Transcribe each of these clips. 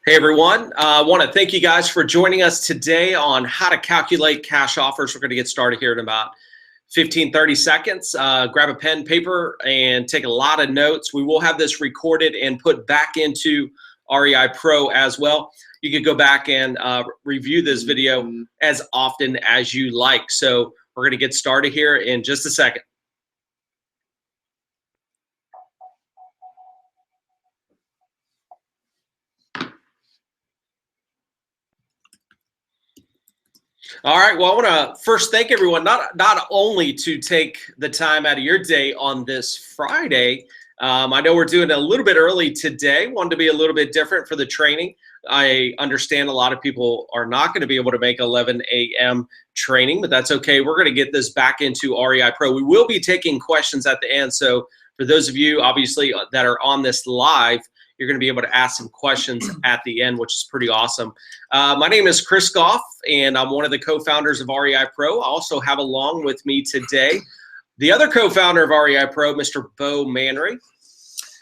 Hey everyone, I want to thank you guys for joining us today on how to calculate cash offers. We're going to get started here in about 15-30 seconds. Grab a pen, paper, and take a lot of notes. We will have this recorded and put back into REIPro as well. You can go back and review this video as often as you like. So we're going to get started here in just a second. All right, well, I want to first thank everyone, not only to take the time out of your day on this Friday. I know we're doing a little bit early today, wanted to be a little bit different for the training. I understand a lot of people are not going to be able to make 11 a.m. training, but that's okay. We're going to get this back into REIPro. We will be taking questions at the end, so for those of you, obviously, that are on this live, you're going to be able to ask some questions at the end, which is pretty awesome. My name is Chris Goff, and I'm one of the co-founders of REIPro. I also have along with me today the other co-founder of REIPro, Mr. Bo Manry.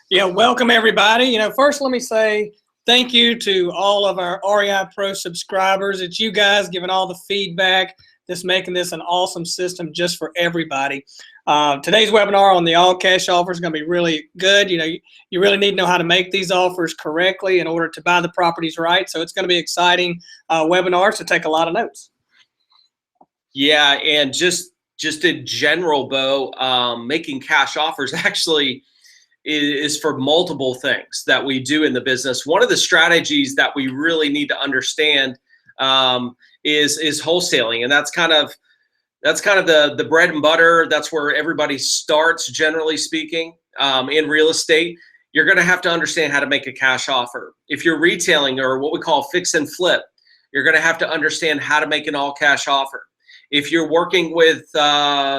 Yeah, welcome everybody. First let me say thank you to all of our REIPro subscribers. It's you guys giving all the feedback that's making this an awesome system just for everybody. Today's webinar on the all cash offer is going to be really good. You really need to know how to make these offers correctly in order to buy the properties right. So it's going to be exciting webinar, so take a lot of notes. Yeah, and just in general, Bo, making cash offers actually is for multiple things that we do in the business. One of the strategies that we really need to understand is wholesaling, and that's kind of the bread and butter. That's where everybody starts, generally speaking, in real estate. You're going to have to understand how to make a cash offer. If you're retailing, or what we call fix and flip, you're going to have to understand how to make an all cash offer. If you're working with,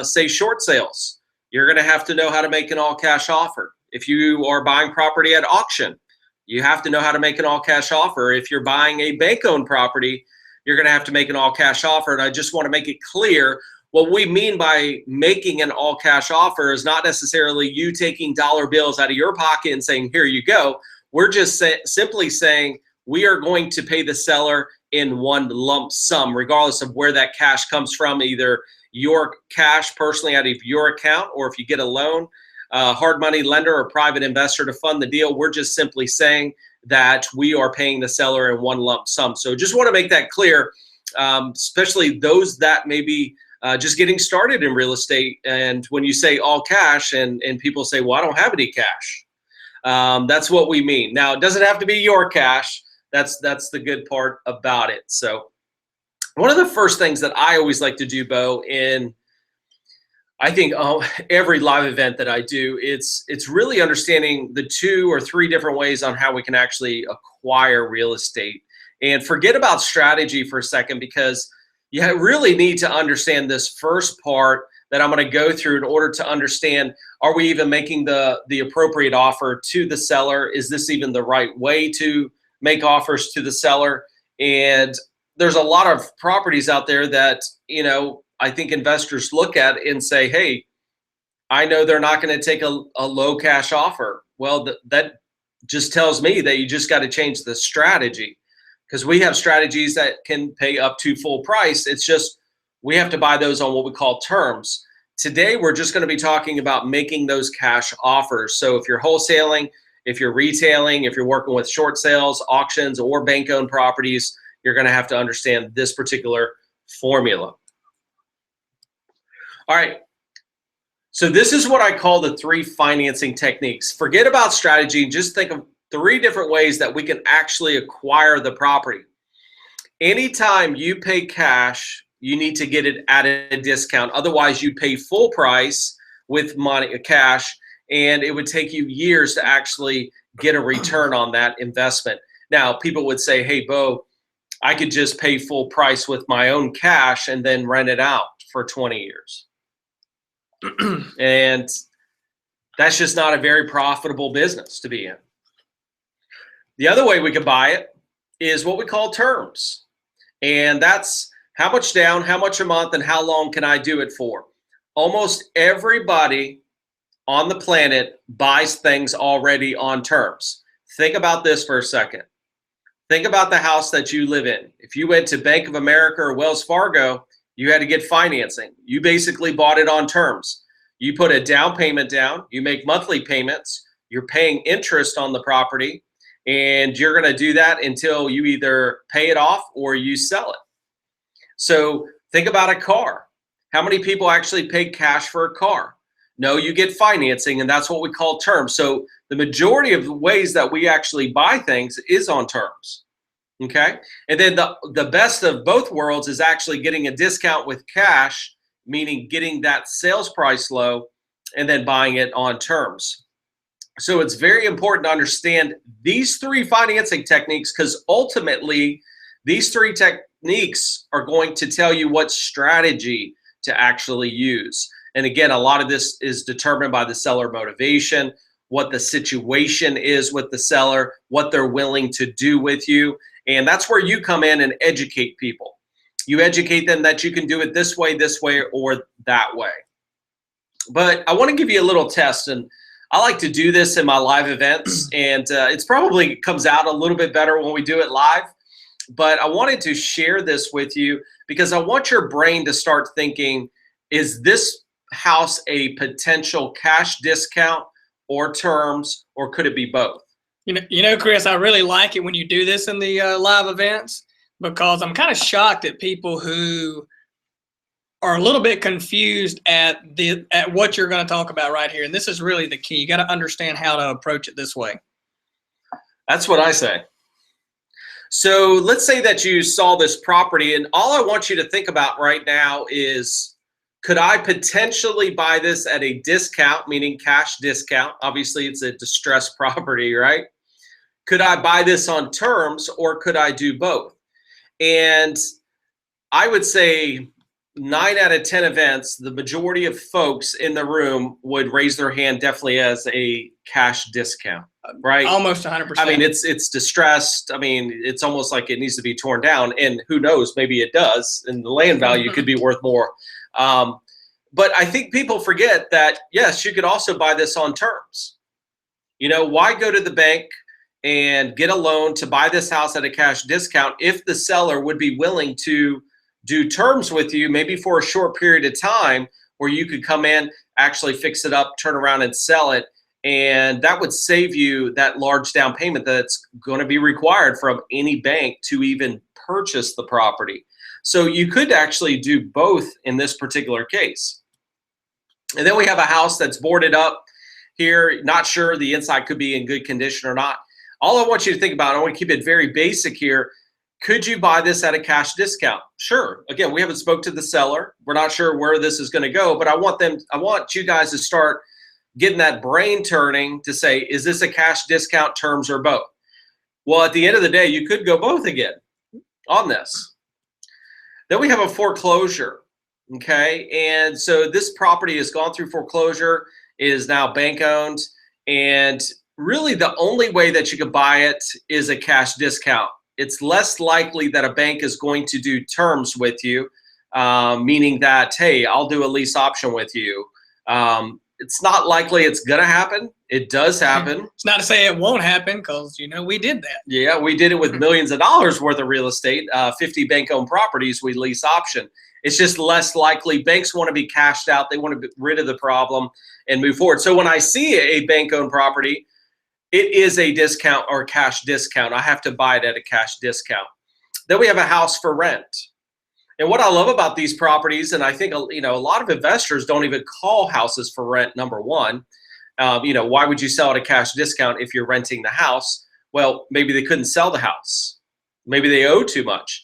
say, short sales, you're going to have to know how to make an all cash offer. If you are buying property at auction, you have to know how to make an all cash offer. If you're buying a bank-owned property, you're going to have to make an all cash offer. And I just want to make it clear, what we mean by making an all cash offer is not necessarily you taking dollar bills out of your pocket and saying, here you go. We're just simply saying we are going to pay the seller in one lump sum, regardless of where that cash comes from, either your cash personally out of your account, or if you get a loan, hard money lender or private investor to fund the deal. We're just simply saying that we are paying the seller in one lump sum. So just want to make that clear, especially those that may be just getting started in real estate. And when you say all cash and people say, well, I don't have any cash. That's what we mean. Now, it doesn't have to be your cash. That's the good part about it. So one of the first things that I always like to do, Bo, in I think every live event that I do, it's really understanding the 2 or 3 different ways on how we can actually acquire real estate. And forget about strategy for a second, because you really need to understand this first part that I'm going to go through in order to understand, are we even making the appropriate offer to the seller? Is this even the right way to make offers to the seller? And there's a lot of properties out there that, I think investors look at and say, hey, I know they're not going to take a low cash offer. Well, that just tells me that you just got to change the strategy, because we have strategies that can pay up to full price. It's just we have to buy those on what we call terms. Today, we're just going to be talking about making those cash offers. So if you're wholesaling, if you're retailing, if you're working with short sales, auctions, or bank-owned properties, you're going to have to understand this particular formula. All right, so this is what I call the 3 financing techniques. Forget about strategy, just think of 3 different ways that we can actually acquire the property. Anytime you pay cash, you need to get it at a discount. Otherwise, you pay full price with money, cash, and it would take you years to actually get a return on that investment. Now, people would say, hey, Bo, I could just pay full price with my own cash and then rent it out for 20 years. And that's just not a very profitable business to be in. The other way we could buy it is what we call terms. And that's how much down, how much a month, and how long can I do it for? Almost everybody on the planet buys things already on terms. Think about this for a second. Think about the house that you live in. If you went to Bank of America or Wells Fargo, you had to get financing. You basically bought it on terms. You put a down payment down, you make monthly payments, you're paying interest on the property, and you're going to do that until you either pay it off or you sell it. So think about a car. How many people actually pay cash for a car? No, you get financing, and that's what we call terms. So the majority of the ways that we actually buy things is on terms. Okay. And then the best of both worlds is actually getting a discount with cash, meaning getting that sales price low and then buying it on terms. So it's very important to understand these three financing techniques, because ultimately these three techniques are going to tell you what strategy to actually use. And again, a lot of this is determined by the seller motivation, what the situation is with the seller, what they're willing to do with you. And that's where you come in and educate people. You educate them that you can do it this way, or that way. But I want to give you a little test, and I like to do this in my live events, and it's probably comes out a little bit better when we do it live. But I wanted to share this with you because I want your brain to start thinking, is this house a potential cash discount or terms, or could it be both? You know, Chris, I really like it when you do this in the live events, because I'm kind of shocked at people who are a little bit confused at what you're going to talk about right here. And this is really the key. You got to understand how to approach it this way. That's what I say. So let's say that you saw this property, and all I want you to think about right now is, could I potentially buy this at a discount, meaning cash discount? Obviously, it's a distressed property, right? Could I buy this on terms, or could I do both? And I would say 9 out of 10 events, the majority of folks in the room would raise their hand definitely as a cash discount, right? Almost 100%. I mean, it's distressed. I mean, it's almost like it needs to be torn down, and who knows, maybe it does, and the land value could be worth more. But I think people forget that, yes, you could also buy this on terms. You know, why go to the bank and get a loan to buy this house at a cash discount if the seller would be willing to do terms with you, maybe for a short period of time, where you could come in, actually fix it up, turn around and sell it. And that would save you that large down payment that's going to be required from any bank to even purchase the property. So you could actually do both in this particular case. And then we have a house that's boarded up here. Not sure the inside could be in good condition or not. All I want you to think about, I want to keep it very basic here. Could you buy this at a cash discount? Sure. Again, we haven't spoke to the seller. We're not sure where this is going to go, but I want you guys to start getting that brain turning to say, is this a cash discount, terms, or both? Well, at the end of the day, you could go both again on this. Then we have a foreclosure, okay? And so this property has gone through foreclosure, is now bank owned, and really the only way that you could buy it is a cash discount. It's less likely that a bank is going to do terms with you, meaning that, hey, I'll do a lease option with you. It's not likely it's going to happen. It does happen. It's not to say it won't happen, because, you know, we did that. Yeah, we did it with millions of dollars worth of real estate, 50 bank-owned properties we lease option. It's just less likely. Banks want to be cashed out. They want to get rid of the problem and move forward. So when I see a bank-owned property, it is a discount or cash discount. I have to buy it at a cash discount. Then we have a house for rent. And what I love about these properties, and I think, you know, a lot of investors don't even call houses for rent, number one. You know, why would you sell at a cash discount if you're renting the house? Well, maybe they couldn't sell the house. Maybe they owe too much.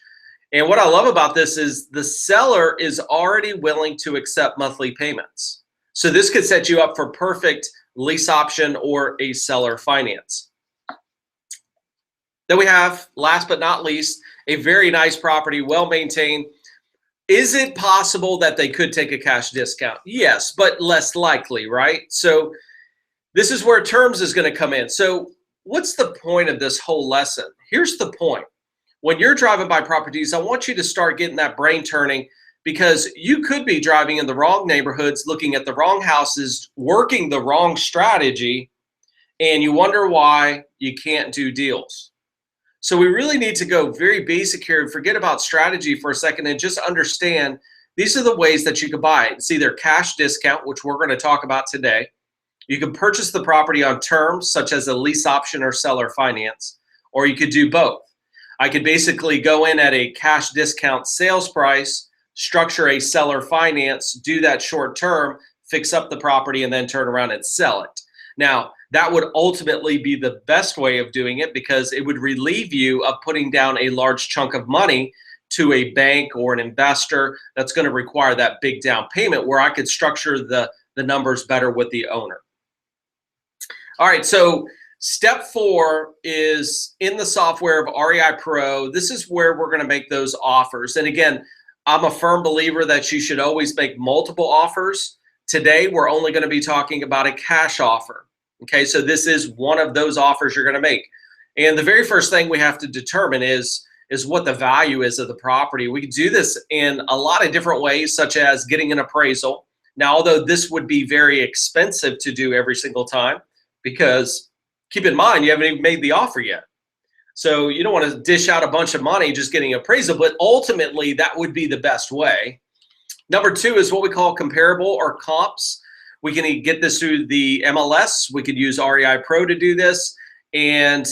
And what I love about this is the seller is already willing to accept monthly payments. So this could set you up for perfect lease option or a seller finance. Then we have, last but not least, a very nice property, well maintained. Is it possible that they could take a cash discount? Yes, but less likely, right? So this is where terms is going to come in. So what's the point of this whole lesson? Here's the point. When you're driving by properties, I want you to start getting that brain turning, because you could be driving in the wrong neighborhoods, looking at the wrong houses, working the wrong strategy, and you wonder why you can't do deals. So we really need to go very basic here and forget about strategy for a second and just understand these are the ways that you can buy it. It's either cash discount, which we're going to talk about today. You can purchase the property on terms such as a lease option or seller finance, or you could do both. I could basically go in at a cash discount sales price, structure a seller finance, do that short term, fix up the property, and then turn around and sell it. Now, that would ultimately be the best way of doing it because it would relieve you of putting down a large chunk of money to a bank or an investor that's going to require that big down payment, where I could structure the numbers better with the owner. All right, so step 4 is in the software of REIPro. This is where we're going to make those offers. And again, I'm a firm believer that you should always make multiple offers. Today, we're only going to be talking about a cash offer. Okay, so this is one of those offers you're going to make. And the very first thing we have to determine is what the value is of the property. We can do this in a lot of different ways, such as getting an appraisal. Now, although this would be very expensive to do every single time, because keep in mind, you haven't even made the offer yet. So you don't want to dish out a bunch of money just getting appraisal, but ultimately that would be the best way. Number 2 is what we call comparable or comps. We can get this through the MLS. We could use REIPro to do this. And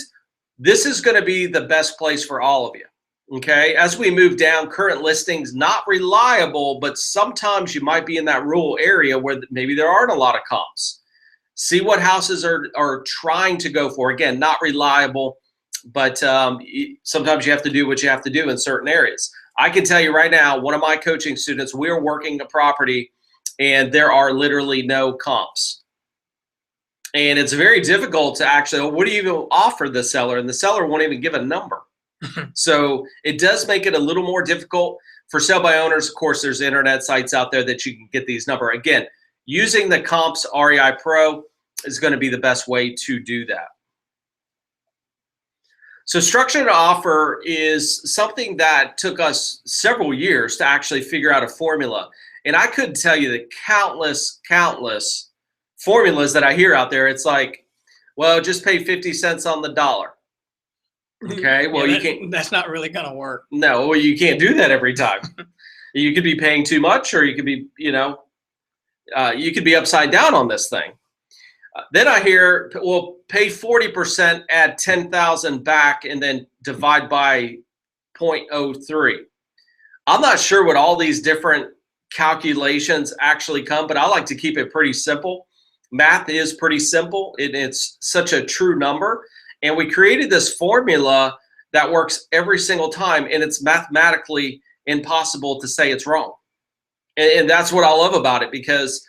this is going to be the best place for all of you. Okay, as we move down, current listings, not reliable, but sometimes you might be in that rural area where maybe there aren't a lot of comps. See what houses are trying to go for. Again, not reliable, but sometimes you have to do what you have to do in certain areas. I can tell you right now, one of my coaching students, we're working a property and there are literally no comps. And it's very difficult to actually, what do you even offer the seller? And the seller won't even give a number. So it does make it a little more difficult. For sale by owners, of course, there's internet sites out there that you can get these numbers. Again, using the comps REIPro is going to be the best way to do that. So structured offer is something that took us several years to actually figure out a formula. And I couldn't tell you the countless formulas that I hear out there. It's like, well, just pay 50 cents on the dollar. Okay, well, yeah, you can't. That's not really going to work. No, well, you can't do that every time. You could be paying too much, or you could be, you could be upside down on this thing. Then I hear, well, pay 40%, add 10,000 back, and then divide by 0.03. I'm not sure what all these different calculations actually come, but I like to keep it pretty simple. Math is pretty simple. It's such a true number. And we created this formula that works every single time, and it's mathematically impossible to say it's wrong. And that's what I love about it, because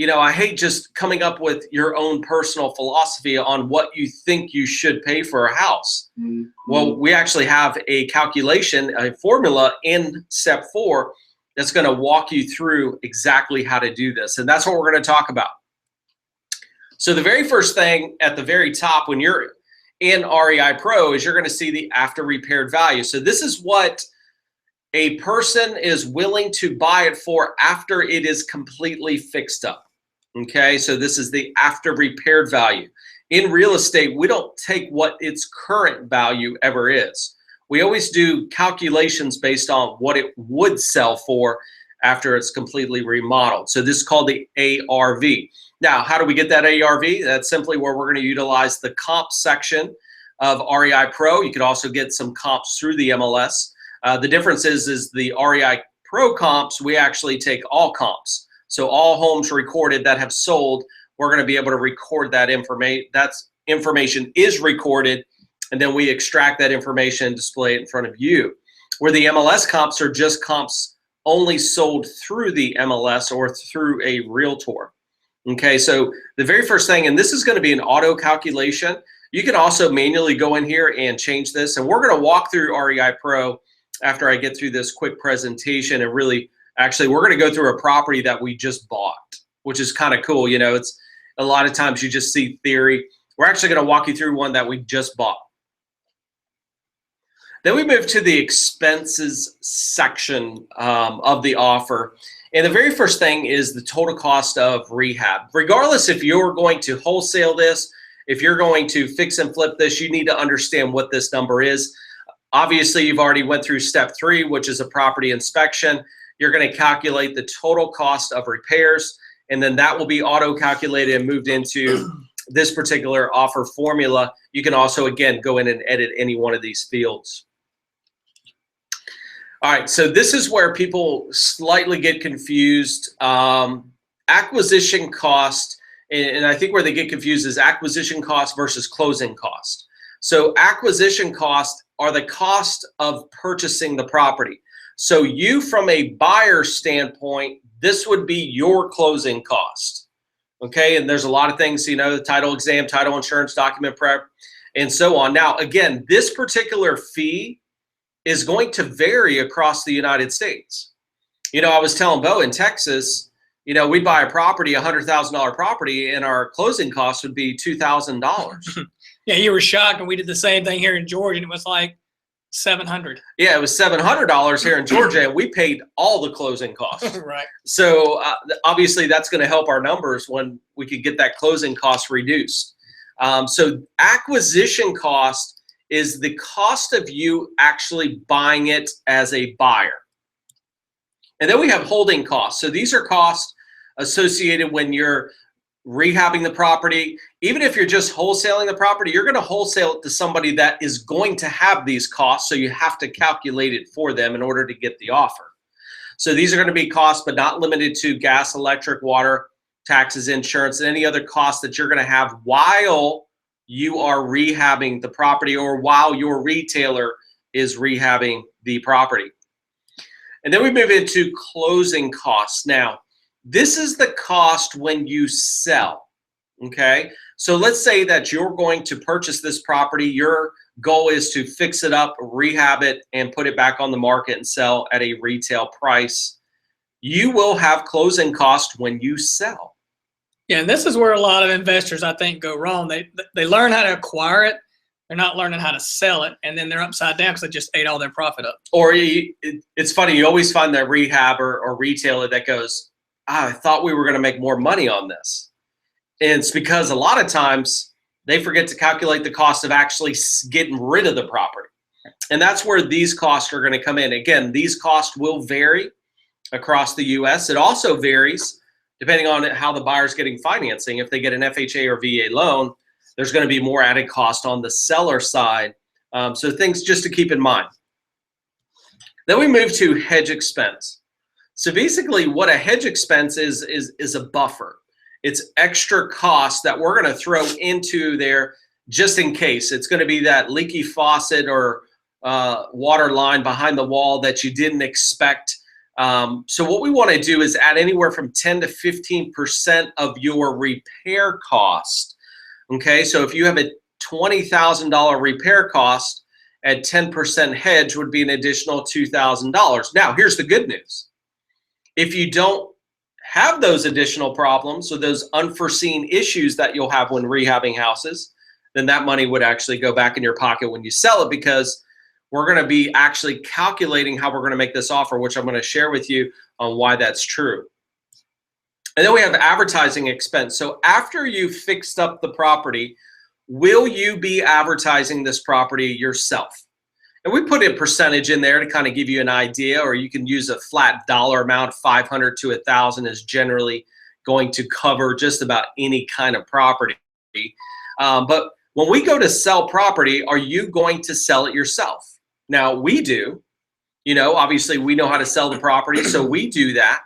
I hate just coming up with your own personal philosophy on what you think you should pay for a house. Mm-hmm. Well, we actually have a calculation, a formula in step 4 that's going to walk you through exactly how to do this. And that's what we're going to talk about. So the very first thing at the very top when you're in REIPro is you're going to see the after repaired value. So this is what a person is willing to buy it for after it is completely fixed up. Okay, so this is the after repaired value. In real estate, we don't take what its current value ever is. We always do calculations based on what it would sell for after it's completely remodeled. So this is called the ARV. Now, how do we get that ARV? That's simply where we're going to utilize the comp section of REIPro. You could also get some comps through the MLS. The difference is the REIPro comps, we actually take all comps. So all homes recorded that have sold, we're going to be able to record that information. That information is recorded, and then we extract that information and display it in front of you. Where the MLS comps are just comps only sold through the MLS or through a realtor. Okay, so the very first thing, and this is going to be an auto calculation. You can also manually go in here and change this, and we're going to walk through REIPro after I get through this quick presentation. And really, actually, we're going to go through a property that we just bought, which is kind of cool. It's a lot of times you just see theory. We're actually going to walk you through one that we just bought. Then we move to the expenses section of the offer. And the very first thing is the total cost of rehab. Regardless if you're going to wholesale this, if you're going to fix and flip this, you need to understand what this number is. Obviously, you've already went through step 3, which is a property inspection. You're going to calculate the total cost of repairs, and then that will be auto-calculated and moved into this particular offer formula. You can also, again, go in and edit any one of these fields. All right, so this is where people slightly get confused. Acquisition cost, and I think where they get confused is acquisition cost versus closing cost. So acquisition costs are the cost of purchasing the property. So you, from a buyer standpoint, this would be your closing cost. Okay, and there's a lot of things, you know, the title exam, title insurance, document prep, and so on. Now, again, this particular fee is going to vary across the United States. You know, I was telling Bo in Texas, you know, we'd buy a property, $100,000 property, and our closing costs would be $2,000. Yeah, you were shocked, and we did the same thing here in Georgia, and it was like $700. Yeah, it was $700 here in Georgia, and we paid all the closing costs. Right. So obviously, that's going to help our numbers when we could get that closing cost reduced. So acquisition cost is the cost of you actually buying it as a buyer. And then we have holding costs. So these are costs associated when you're rehabbing the property. Even if you're just wholesaling the property, you're going to wholesale it to somebody that is going to have these costs. So you have to calculate it for them in order to get the offer. So these are going to be costs, but not limited to gas, electric, water, taxes, insurance, and any other costs that you're going to have while you are rehabbing the property or while your retailer is rehabbing the property. And then we move into closing costs. Now, this is the cost when you sell, okay? So let's say that you're going to purchase this property. Your goal is to fix it up, rehab it, and put it back on the market and sell at a retail price. You will have closing costs when you sell. Yeah, and this is where a lot of investors, I think, go wrong. They learn how to acquire it. They're not learning how to sell it, and then they're upside down because they just ate all their profit up. Or it's funny, you always find that rehabber or retailer that goes, I thought we were going to make more money on this. And it's because a lot of times they forget to calculate the cost of actually getting rid of the property. And that's where these costs are going to come in. Again, these costs will vary across the U.S. It also varies depending on how the buyer's getting financing. If they get an FHA or VA loan, there's going to be more added cost on the seller side. So things just to keep in mind. Then we move to hedge expense. So basically what a hedge expense is a buffer. It's extra cost that we're going to throw into there just in case. It's going to be that leaky faucet or water line behind the wall that you didn't expect. So what we want to do is add anywhere from 10 to 15% of your repair cost. Okay, so if you have a $20,000 repair cost, at 10% hedge would be an additional $2,000. Now, here's the good news. If you don't have those additional problems or those unforeseen issues that you'll have when rehabbing houses, then that money would actually go back in your pocket when you sell it, because we're going to be actually calculating how we're going to make this offer, which I'm going to share with you on why that's true. And then we have advertising expense. So after you've fixed up the property, will you be advertising this property yourself? And we put a percentage in there to kind of give you an idea, or you can use a flat dollar amount. 500 to 1,000 is generally going to cover just about any kind of property. But when we go to sell property, are you going to sell it yourself? Now, we do. You know, obviously we know how to sell the property, so we do that.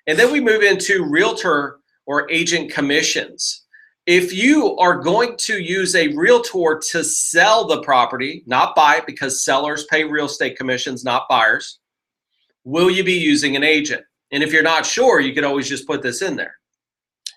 And then we move into realtor or agent commissions. If you are going to use a realtor to sell the property, not buy it, because sellers pay real estate commissions, not buyers, will you be using an agent? And if you're not sure, you could always just put this in there.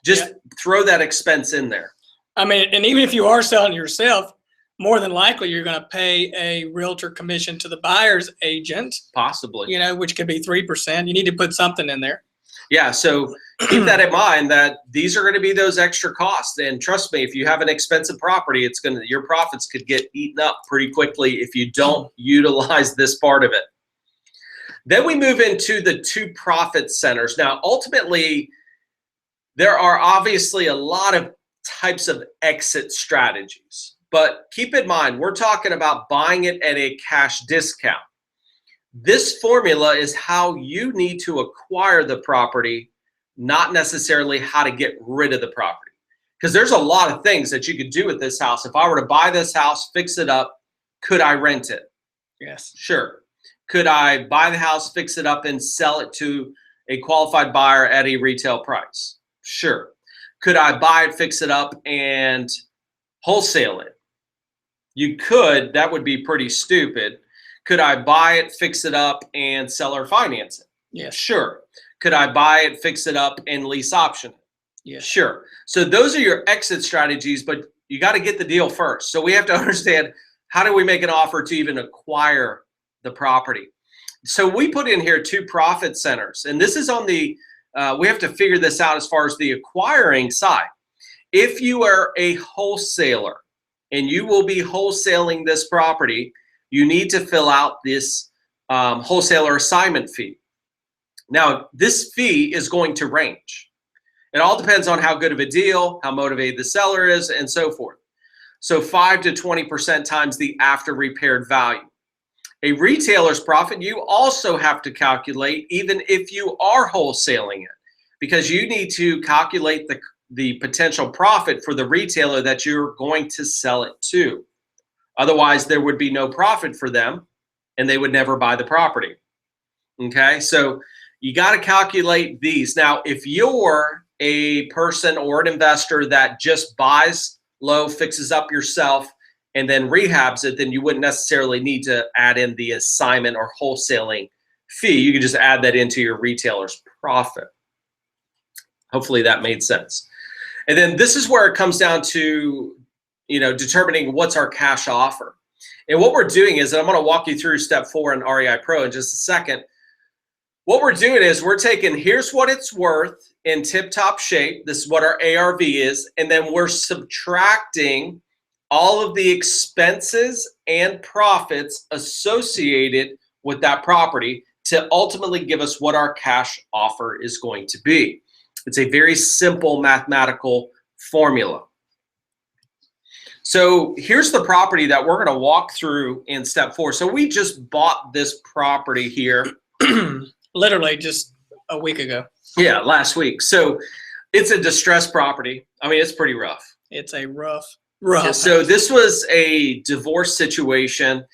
Just throw that expense in there. I mean, and even if you are selling yourself, more than likely you're going to pay a realtor commission to the buyer's agent. Possibly. You know, which could be 3%. You need to put something in there. Yeah, so keep that in mind, that these are going to be those extra costs. And trust me, if you have an expensive property, it's going to, your profits could get eaten up pretty quickly if you don't utilize this part of it. Then we move into the two profit centers. Now, ultimately, there are obviously a lot of types of exit strategies. But keep in mind, we're talking about buying it at a cash discount. This formula is how you need to acquire the property, not necessarily how to get rid of the property. Because there's a lot of things that you could do with this house. If I were to buy this house, fix it up, could I rent it? Yes. Sure. Could I buy the house, fix it up, and sell it to a qualified buyer at a retail price? Sure. Could I buy it, fix it up, and wholesale it? You could. That would be pretty stupid. Could I buy it, fix it up, and sell or finance it? Yes. Sure. Could I buy it, fix it up, and lease option it? Yes. Sure. So those are your exit strategies, but you got to get the deal first. So we have to understand, how do we make an offer to even acquire the property? So we put in here 2 profit centers, and this is on the, we have to figure this out as far as the acquiring side. If you are a wholesaler and you will be wholesaling this property, you need to fill out this wholesaler assignment fee. Now, this fee is going to range. It all depends on how good of a deal, how motivated the seller is, and so forth. So 5 to 20% times the after repaired value. A retailer's profit, you also have to calculate, even if you are wholesaling it, because you need to calculate the potential profit for the retailer that you're going to sell it to. Otherwise, there would be no profit for them, and they would never buy the property. Okay, so you got to calculate these. Now, if you're a person or an investor that just buys low, fixes up yourself, and then rehabs it, then you wouldn't necessarily need to add in the assignment or wholesaling fee. You could just add that into your retailer's profit. Hopefully that made sense. And then this is where it comes down to, determining what's our cash offer. And what we're doing is, and I'm going to walk you through step 4 in REIPro in just a second. What we're doing is we're taking, here's what it's worth in tip-top shape. This is what our ARV is. And then we're subtracting all of the expenses and profits associated with that property to ultimately give us what our cash offer is going to be. It's a very simple mathematical formula. So here's the property that we're going to walk through in step 4. So we just bought this property here. Literally just a week ago. Yeah, last week. So it's a distressed property. I mean, it's pretty rough. It's a rough. So this was a divorce situation,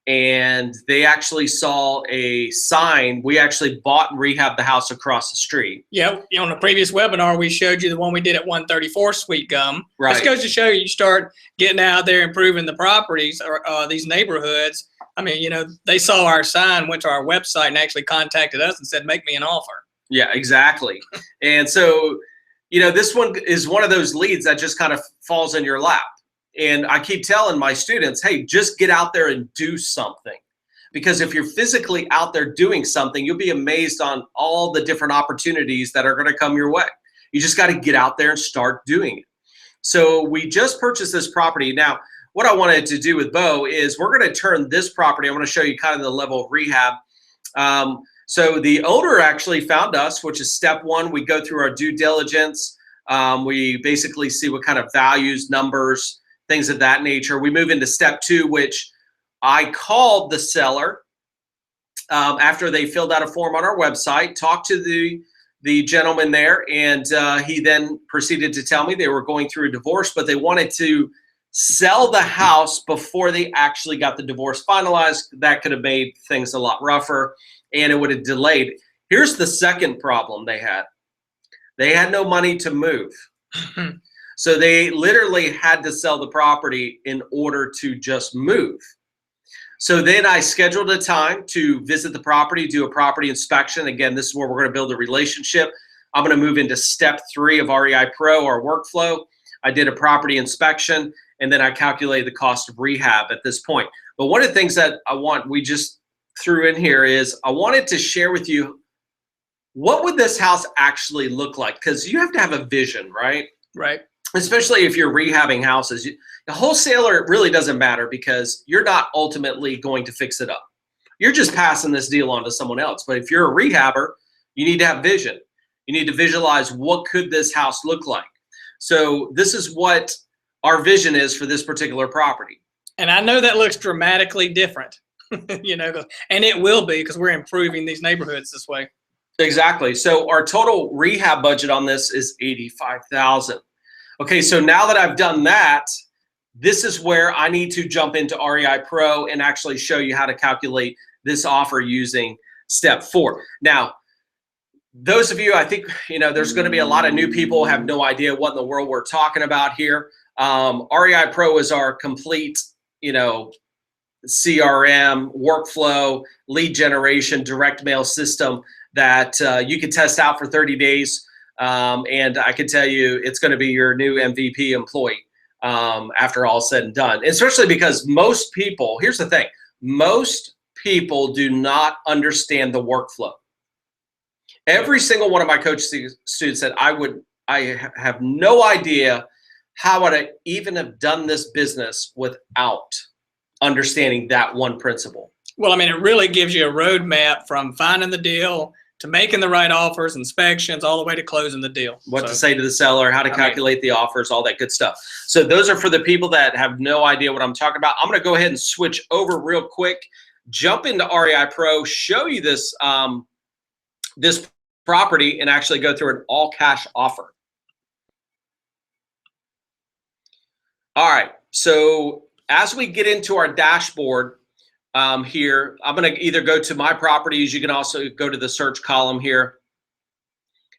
and they actually saw a sign. We actually bought and rehabbed the house across the street. Yeah, on the previous webinar, we showed you the one we did at 134 Sweet Gum. Right. This goes to show you start getting out there, improving the properties or these neighborhoods. I mean, they saw our sign, went to our website, and actually contacted us and said, make me an offer. Yeah, exactly. And so, this one is one of those leads that just kind of falls in your lap. And I keep telling my students, hey, just get out there and do something. Because if you're physically out there doing something, you'll be amazed on all the different opportunities that are going to come your way. You just got to get out there and start doing it. So we just purchased this property. Now, what I wanted to do with Bo is we're going to turn this property. I'm going to show you kind of the level of rehab. So the owner actually found us, which is step 1. We go through our due diligence. We basically see what kind of values, numbers, things of that nature. We move into step 2, which I called the seller after they filled out a form on our website, talked to the gentleman there, and he then proceeded to tell me they were going through a divorce, but they wanted to sell the house before they actually got the divorce finalized. That could have made things a lot rougher, and it would have delayed. Here's the second problem they had. They had no money to move. So they literally had to sell the property in order to just move. So then I scheduled a time to visit the property, do a property inspection. Again, this is where we're going to build a relationship. I'm going to move into step 3 of REIPro, our workflow. I did a property inspection, and then I calculated the cost of rehab at this point. But one of the things that we just threw in here is I wanted to share with you, what would this house actually look like? Because you have to have a vision, right? Right. Especially if you're rehabbing houses. The wholesaler, it really doesn't matter because you're not ultimately going to fix it up. You're just passing this deal on to someone else. But if you're a rehabber, you need to have vision. You need to visualize, what could this house look like? So this is what our vision is for this particular property. And I know that looks dramatically different, you know, and it will be because we're improving these neighborhoods this way. Exactly. So our total rehab budget on this is $85,000. Okay, so now that I've done that, this is where I need to jump into REIPro and actually show you how to calculate this offer using step 4. Now, those of you, I think, you know, there's going to be a lot of new people who have no idea what in the world we're talking about here. REIPro is our complete, you know, CRM, workflow, lead generation, direct mail system that you can test out for 30 days. And I can tell you it's going to be your new MVP employee after all said and done. Especially because most people, here's the thing, most people do not understand the workflow. Every single one of my coaching students said, I have no idea how would I even have done this business without understanding that one principle. Well, I mean, it really gives you a roadmap from finding the deal to making the right offers, inspections, all the way to closing the deal. What to say to the seller, how to calculate the offers, all that good stuff. So those are for the people that have no idea what I'm talking about. I'm going to go ahead and switch over real quick, jump into REIPro, show you this, this property, and actually go through an all cash offer. All right, so as we get into our dashboard here, I'm going to either go to my properties. You can also go to the search column here.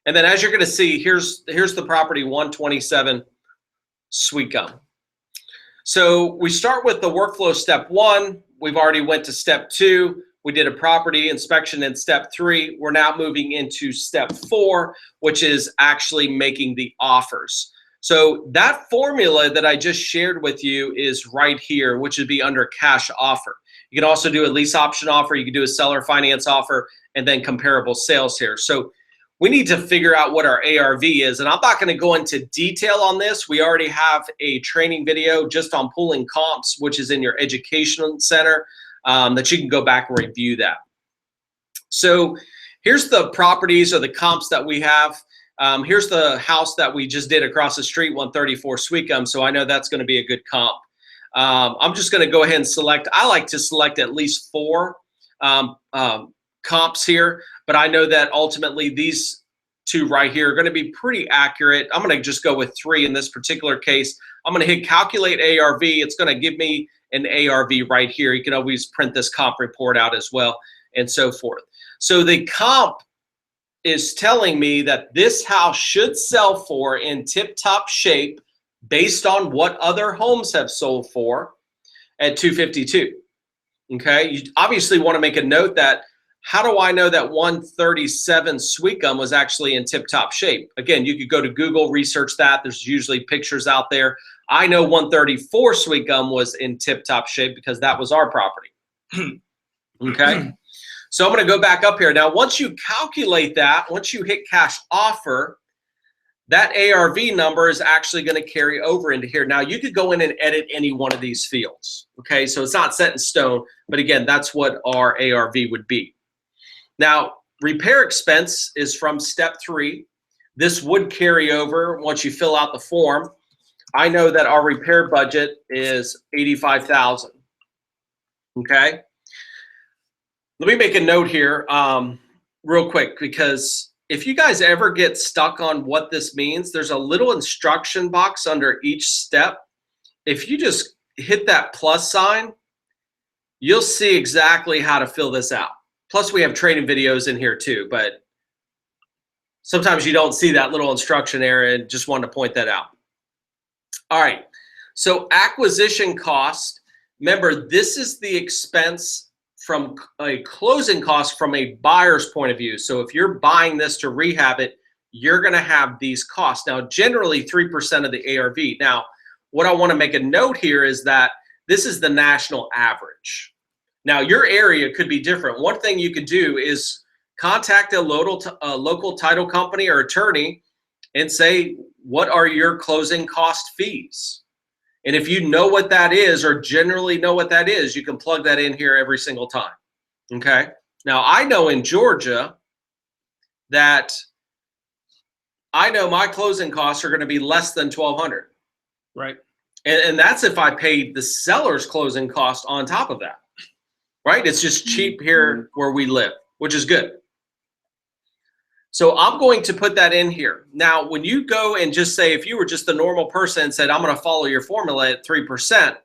And then as you're going to see, here's the property 127 Sweet Gum. So we start with the workflow step 1. We've already went to step 2. We did a property inspection in step 3. We're now moving into step 4, which is actually making the offers. So that formula that I just shared with you is right here, which would be under cash offer. You can also do a lease option offer. You can do a seller finance offer, and then comparable sales here. So we need to figure out what our ARV is. And I'm not going to go into detail on this. We already have a training video just on pulling comps, which is in your education center, that you can go back and review that. So here's the properties or the comps that we have. Here's the house that we just did across the street, 134 Sweet Gum. So I know that's going to be a good comp. I'm just going to go ahead and select. I like to select at least 4 comps here, but I know that ultimately these 2 right here are going to be pretty accurate. I'm going to just go with 3 in this particular case. I'm going to hit calculate ARV. It's going to give me an ARV right here. You can always print this comp report out as well, and so forth. So the comp is telling me that this house should sell for in tip-top shape based on what other homes have sold for at 252. Okay, you obviously want to make a note that how do I know that 137 Sweet Gum was actually in tip-top shape? Again, you could go to Google, research that. There's usually pictures out there. I know 134 Sweet Gum was in tip-top shape because that was our property. Okay, so I'm going to go back up here. Now, once you calculate that, once you hit cash offer, that ARV number is actually going to carry over into here. Now, you could go in and edit any one of these fields. Okay, so it's not set in stone, but again, that's what our ARV would be. Now, repair expense is from step 3. This would carry over once you fill out the form. I know that our repair budget is $85,000. Okay, let me make a note here real quick, because if you guys ever get stuck on what this means, there's a little instruction box under each step. If you just hit that plus sign, you'll see exactly how to fill this out. Plus, we have training videos in here too, but sometimes you don't see that little instruction area, and just wanted to point that out. All right, so acquisition cost. Remember, this is the expense from a closing cost from a buyer's point of view. So if you're buying this to rehab it, you're going to have these costs. Now, generally 3% of the ARV. Now, what I want to make a note here is that this is the national average. Now, your area could be different. One thing you could do is contact a local title company or attorney and say, what are your closing cost fees? And if you know what that is, or generally know what that is, you can plug that in here every single time. Okay. Now, I know in Georgia that I know my closing costs are going to be less than $1,200. Right. And that's if I paid the seller's closing cost on top of that, right? It's just cheap here where we live, which is good. So I'm going to put that in here. Now, when you go and just say, if you were just a normal person and said, I'm going to follow your formula at 3%,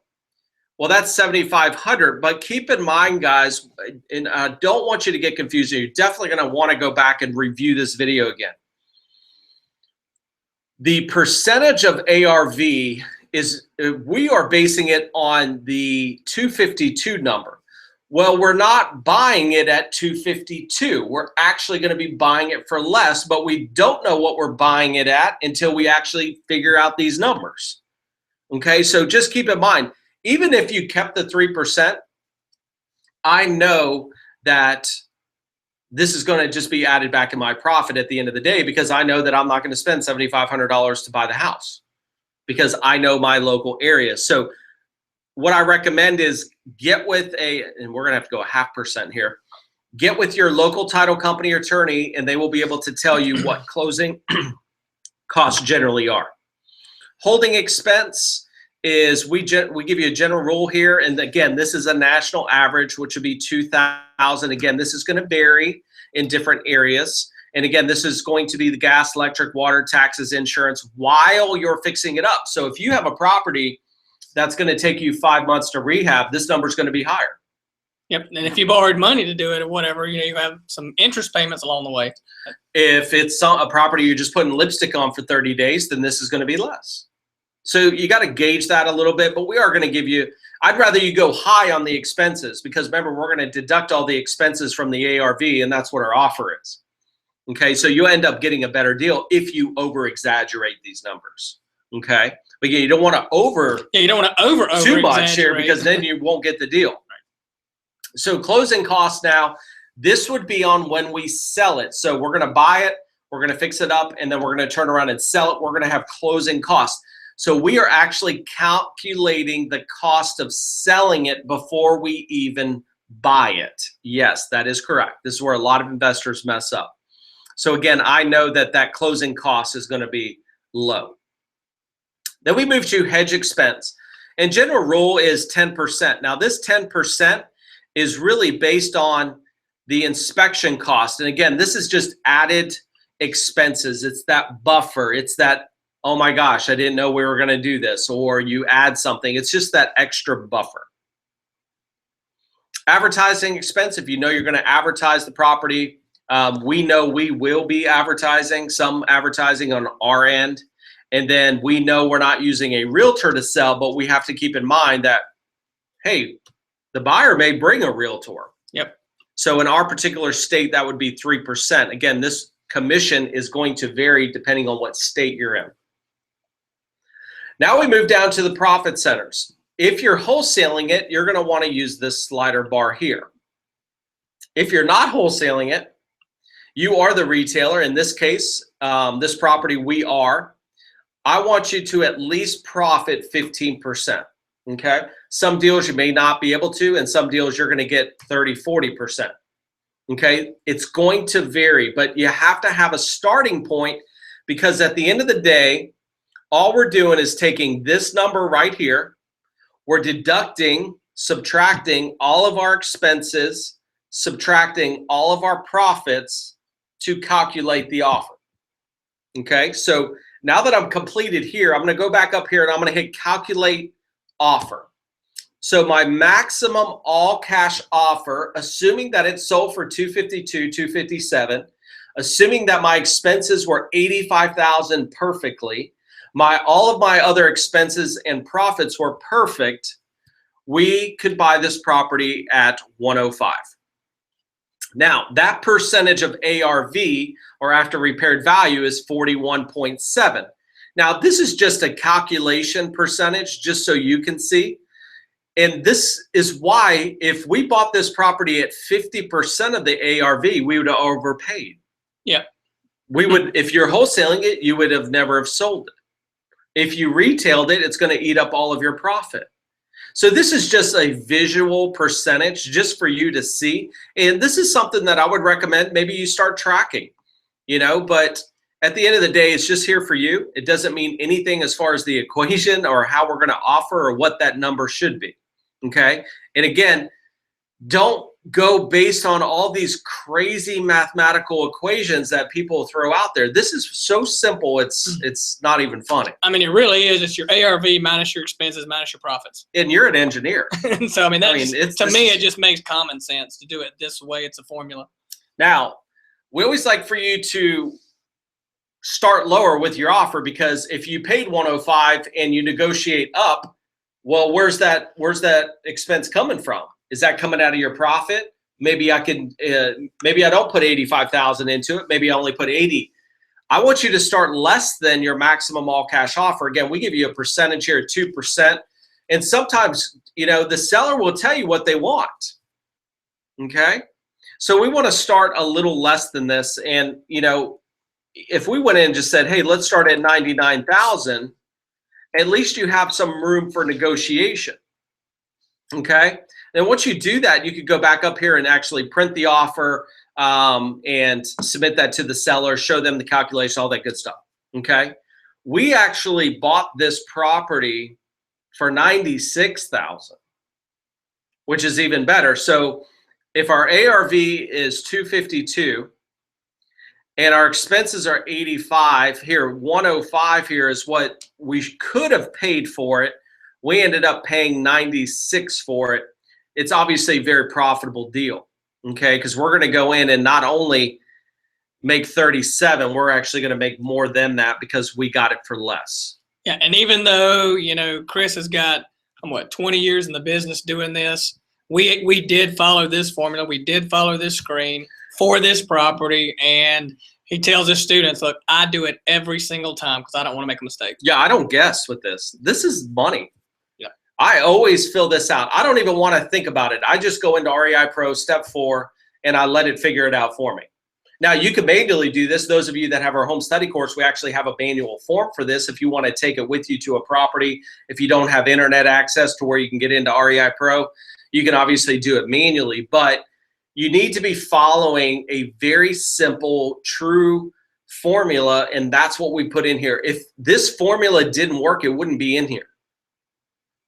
well, that's 7,500. But keep in mind, guys, and I don't want you to get confused. You're definitely going to want to go back and review this video again. The percentage of ARV is, we are basing it on the 252 number. Well, we're not buying it at 252. We're actually going to be buying it for less, but we don't know what we're buying it at until we actually figure out these numbers. Okay, so just keep in mind, even if you kept the 3%, I know that this is going to just be added back in my profit at the end of the day, because I know that I'm not going to spend $7,500 to buy the house because I know my local area. So what I recommend is get with and we're going to have to go 0.5% here. Get with your local title company attorney, and they will be able to tell you what closing costs generally are. Holding expense is, we give you a general rule here. And again, this is a national average, which would be 2,000. Again, this is going to vary in different areas. And again, this is going to be the gas, electric, water, taxes, insurance while you're fixing it up. So if you have a property that's going to take you 5 months to rehab, this number is going to be higher. Yep. And if you borrowed money to do it or whatever, you have some interest payments along the way. If it's a property you're just putting lipstick on for 30 days, then this is going to be less. So you got to gauge that a little bit, but we are going to give you, I'd rather you go high on the expenses, because remember, we're going to deduct all the expenses from the ARV, and that's what our offer is. Okay, so you end up getting a better deal if you over exaggerate these numbers. Okay, but yeah, you don't want to you don't want to over too much here, because then you won't get the deal. So closing costs now, this would be on when we sell it. So we're going to buy it, we're going to fix it up, and then we're going to turn around and sell it. We're going to have closing costs. So we are actually calculating the cost of selling it before we even buy it. Yes, that is correct. This is where a lot of investors mess up. So again, I know that that closing cost is going to be low. Then we move to hedge expense. And general rule is 10%. Now this 10% is really based on the inspection cost. And again, this is just added expenses. It's that buffer. It's that, oh my gosh, I didn't know we were going to do this, or you add something. It's just that extra buffer. Advertising expense, if you know you're going to advertise the property, we know we will be advertising, some advertising on our end. And then we know we're not using a realtor to sell, but we have to keep in mind that, hey, the buyer may bring a realtor. Yep. So in our particular state, that would be 3%. Again, this commission is going to vary depending on what state you're in. Now we move down to the profit centers. If you're wholesaling it, you're going to want to use this slider bar here. If you're not wholesaling it, you are the retailer. In this case, this property we are. I want you to at least profit 15%. Okay. Some deals you may not be able to, and some deals you're going to get 30, 40%. Okay. It's going to vary, but you have to have a starting point, because at the end of the day, all we're doing is taking this number right here. We're deducting, subtracting all of our expenses, subtracting all of our profits to calculate the offer. Okay, so now that I'm completed here, I'm going to go back up here and I'm going to hit calculate offer. So my maximum all cash offer, assuming that it's sold for $252, $257, assuming that my expenses were $85,000 perfectly, all of my other expenses and profits were perfect, we could buy this property at 105. Now, that percentage of ARV, or after repaired value, is 41.7. Now, this is just a calculation percentage, just so you can see. And this is why if we bought this property at 50% of the ARV, we would have overpaid. Yeah. We would, if you're wholesaling it, you would have never have sold it. If you retailed it, it's going to eat up all of your profit. So this is just a visual percentage just for you to see. And this is something that I would recommend maybe you start tracking, but At the end of the day, it's just here for you. It doesn't mean anything as far as the equation or how we're going to offer or what that number should be. Okay. And again, don't go based on all these crazy mathematical equations that people throw out there. This is so simple, it's not even funny. I mean, it really is. It's your ARV minus your expenses minus your profits. And you're an engineer. And so, I mean, it just makes common sense to do it this way. It's a formula. Now, we always like for you to start lower with your offer, because if you paid 105 and you negotiate up, well, where's that expense coming from? Is that coming out of your profit? Maybe I don't put 85,000 into it. Maybe I only put 80. I want you to start less than your maximum all cash offer. Again, we give you a percentage here, 2%. And sometimes, the seller will tell you what they want. Okay. So we want to start a little less than this. And, if we went in and just said, hey, let's start at 99,000, at least you have some room for negotiation. Okay. And once you do that, you could go back up here and actually print the offer and submit that to the seller, show them the calculation, all that good stuff. Okay. We actually bought this property for 96,000, which is even better. So if our ARV is 252 and our expenses are 85 here, 105 here is what we could have paid for it. We ended up paying 96 for it. It's obviously a very profitable deal, okay? Because we're going to go in and not only make 37, we're actually going to make more than that because we got it for less. Yeah, and even though, Chris has got, 20 years in the business doing this, we did follow this formula. We did follow this screen for this property, and he tells his students, look, I do it every single time because I don't want to make a mistake. Yeah, I don't guess with this. This is money. I always fill this out. I don't even want to think about it. I just go into REIPro step 4 and I let it figure it out for me. Now you can manually do this. Those of you that have our home study course, we actually have a manual form for this. If you want to take it with you to a property, if you don't have internet access to where you can get into REIPro, you can obviously do it manually, but you need to be following a very simple, true formula. And that's what we put in here. If this formula didn't work, it wouldn't be in here.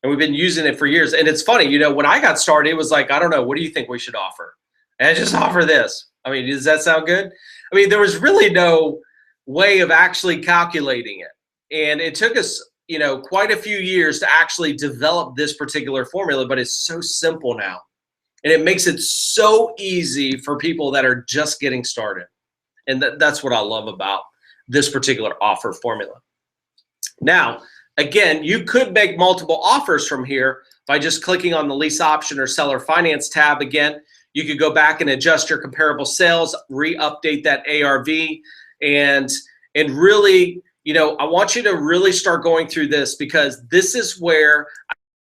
And we've been using it for years. And it's funny, when I got started, it was like, I don't know, what do you think we should offer? And I just offer this. I mean, does that sound good? I mean, there was really no way of actually calculating it. And it took us, quite a few years to actually develop this particular formula, but it's so simple now. And it makes it so easy for people that are just getting started. And that's what I love about this particular offer formula. Now, again, you could make multiple offers from here by just clicking on the lease option or seller finance tab. Again, you could go back and adjust your comparable sales, re-update that ARV, and really, I want you to really start going through this, because this is where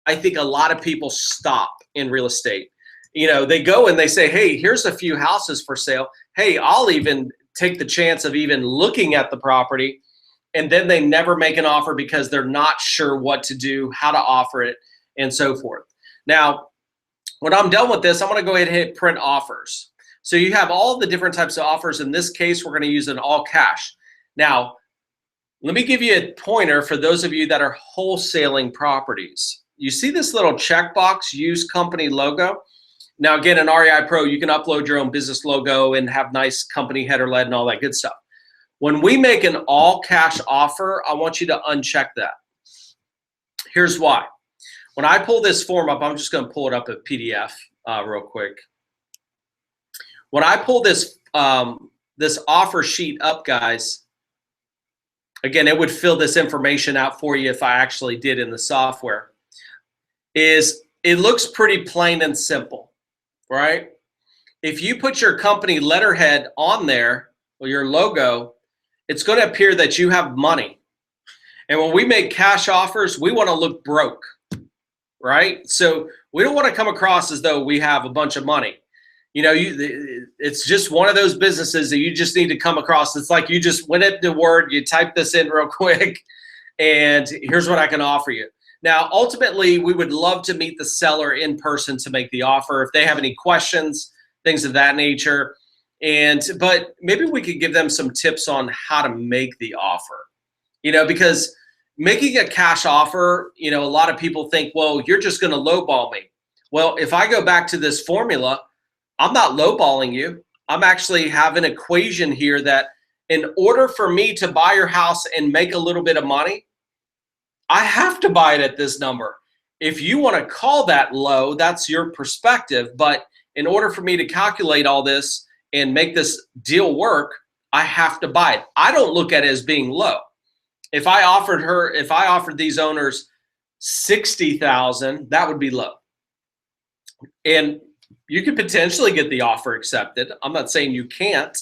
I think a lot of people stop in real estate. They go and they say, hey, here's a few houses for sale. Hey, I'll even take the chance of even looking at the property. And then they never make an offer because they're not sure what to do, how to offer it, and so forth. Now, when I'm done with this, I'm going to go ahead and hit print offers. So you have all the different types of offers. In this case, we're going to use an all cash. Now, let me give you a pointer for those of you that are wholesaling properties. You see this little checkbox, use company logo? Now, again, in REIPro, you can upload your own business logo and have nice company header lead and all that good stuff. When we make an all cash offer, I want you to uncheck that. Here's why. When I pull this form up, I'm just going to pull it up at PDF real quick. When I pull this this offer sheet up, guys, again, it would fill this information out for you if I actually did in the software. It looks pretty plain and simple, right? If you put your company letterhead on there or your logo, it's going to appear that you have money. And when we make cash offers, we want to look broke, right? So we don't want to come across as though we have a bunch of money. It's just one of those businesses that you just need to come across. It's like you just went into Word, you type this in real quick, and here's what I can offer you. Now, ultimately, we would love to meet the seller in person to make the offer. If they have any questions, things of that nature, But maybe we could give them some tips on how to make the offer, because making a cash offer, a lot of people think, well, you're just going to lowball me. Well, if I go back to this formula, I'm not lowballing you. I'm actually have an equation here that in order for me to buy your house and make a little bit of money, I have to buy it at this number. If you want to call that low, that's your perspective. But in order for me to calculate all this and make this deal work, I have to buy it. I don't look at it as being low. If I offered these owners $60,000, that would be low. And you could potentially get the offer accepted. I'm not saying you can't,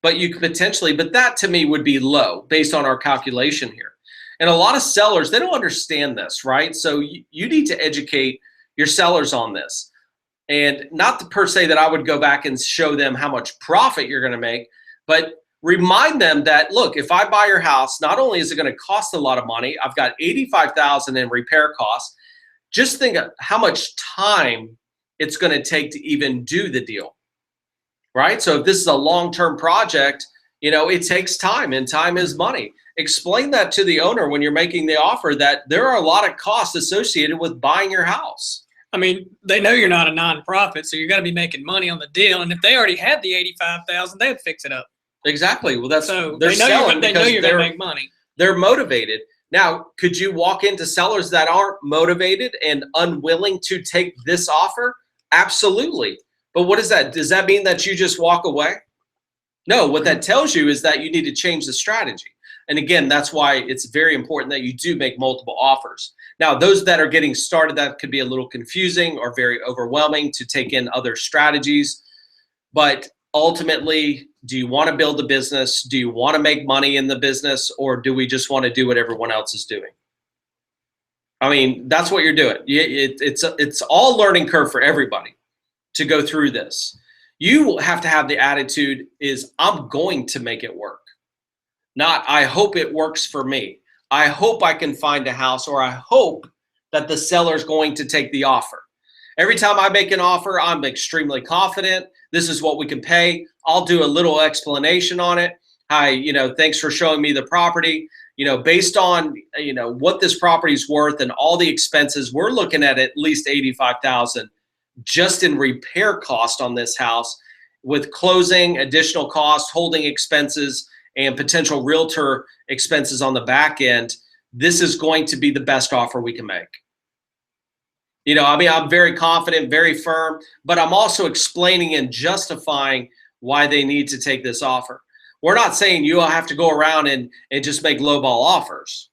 but you could potentially, but that to me would be low based on our calculation here. And a lot of sellers, they don't understand this, right? So you need to educate your sellers on this. And not per se that I would go back and show them how much profit you're going to make, but remind them that, look, if I buy your house, not only is it going to cost a lot of money, I've got $85,000 in repair costs. Just think of how much time it's going to take to even do the deal, right? So if this is a long-term project, it takes time, and time is money. Explain that to the owner when you're making the offer, that there are a lot of costs associated with buying your house. I mean, they know you're not a nonprofit, so you're going to be making money on the deal. And if they already had the $85,000, they'd fix it up. Exactly. Well, that's so they know you're going to make money. They're motivated. Now, could you walk into sellers that aren't motivated and unwilling to take this offer? Absolutely. But what is that? Does that mean that you just walk away? No, what that tells you is that you need to change the strategy. And again, that's why it's very important that you do make multiple offers. Now, those that are getting started, that could be a little confusing or very overwhelming to take in other strategies. But ultimately, do you want to build a business? Do you want to make money in the business? Or do we just want to do what everyone else is doing? I mean, that's what you're doing. It's all learning curve for everybody to go through this. You have to have the attitude is, I'm going to make it work. Not, I hope it works for me. I hope I can find a house, or I hope that the seller's going to take the offer. Every time I make an offer, I'm extremely confident. This is what we can pay. I'll do a little explanation on it. Hi, thanks for showing me the property. Based on, what this property's worth and all the expenses, we're looking at least $85,000 just in repair cost on this house, with closing, additional costs, holding expenses, and potential realtor expenses on the back end. This is going to be the best offer we can make. I'm very confident, very firm, but I'm also explaining and justifying why they need to take this offer. We're not saying you all have to go around and just make lowball offers.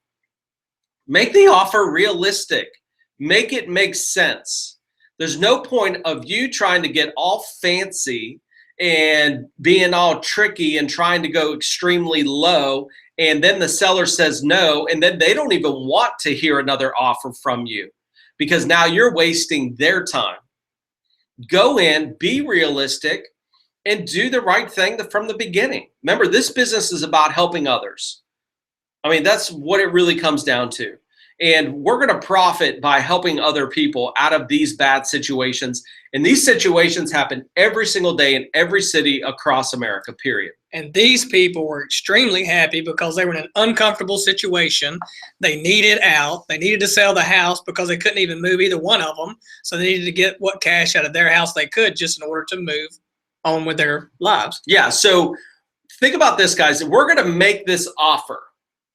Make the offer realistic. Make it make sense. There's no point of you trying to get all fancy and being all tricky and trying to go extremely low, and then the seller says no, and then they don't even want to hear another offer from you, because now you're wasting their time. Go in, be realistic, and do the right thing from the beginning. Remember, this business is about helping others. That's what it really comes down to. And we're going to profit by helping other people out of these bad situations. And these situations happen every single day in every city across America, period. And these people were extremely happy because they were in an uncomfortable situation. They needed out. They needed to sell the house because they couldn't even move, either one of them. So they needed to get what cash out of their house they could, just in order to move on with their lives. Yeah, so think about this, guys. We're going to make this offer.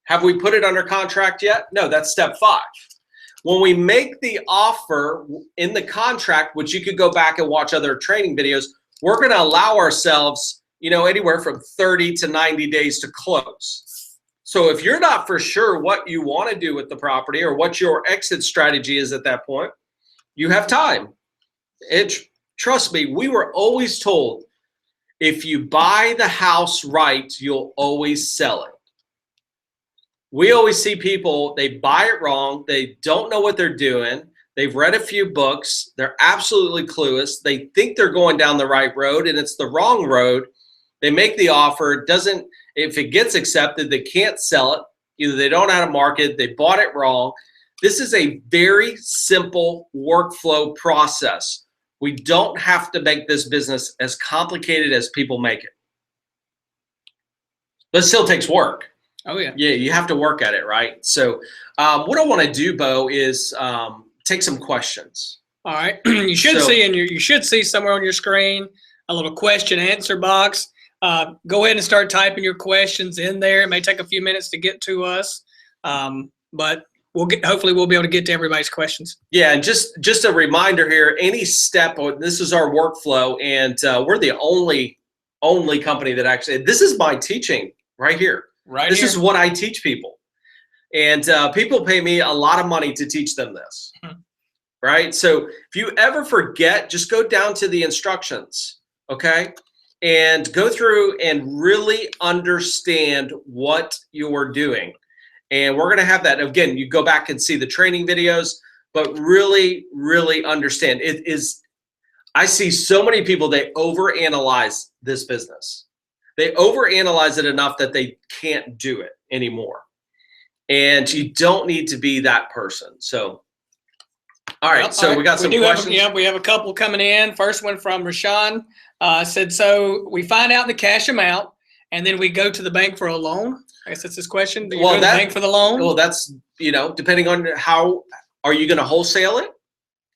Have we put it under contract yet? No, that's step 5. When we make the offer in the contract, which you could go back and watch other training videos, we're going to allow ourselves, anywhere from 30 to 90 days to close. So if you're not for sure what you want to do with the property or what your exit strategy is at that point, you have time. Trust me, we were always told, if you buy the house right, you'll always sell it. We always see people, they buy it wrong. They don't know what they're doing. They've read a few books. They're absolutely clueless. They think they're going down the right road, and it's the wrong road. They make the offer. If it gets accepted, they can't sell it. Either they don't know how to market, they bought it wrong. This is a very simple workflow process. We don't have to make this business as complicated as people make it. But it still takes work. Oh, yeah. Yeah, you have to work at it, right? So what I want to do, Bo, is take some questions. All right. You should see somewhere on your screen a little question answer box. Go ahead and start typing your questions in there. It may take a few minutes to get to us, but hopefully we'll be able to get to everybody's questions. Yeah, and just a reminder here, any step, this is our workflow, and we're the only company that actually, this is my teaching right here. This is what I teach people. And people pay me a lot of money to teach them this, right? So if you ever forget, just go down to the instructions, okay? And go through and really understand what you're doing. And we're going to have that. Again, you go back and see the training videos, but really, really understand. I see so many people, they overanalyze this business. They overanalyze it enough that they can't do it anymore. And you don't need to be that person. So, all right. So we got some questions. We have a couple coming in. First one from Rashawn said, so we find out the cash amount and then we go to the bank for a loan. I guess that's his question. Do you go to the bank for the loan? Well, that's, depending on how, are you going to wholesale it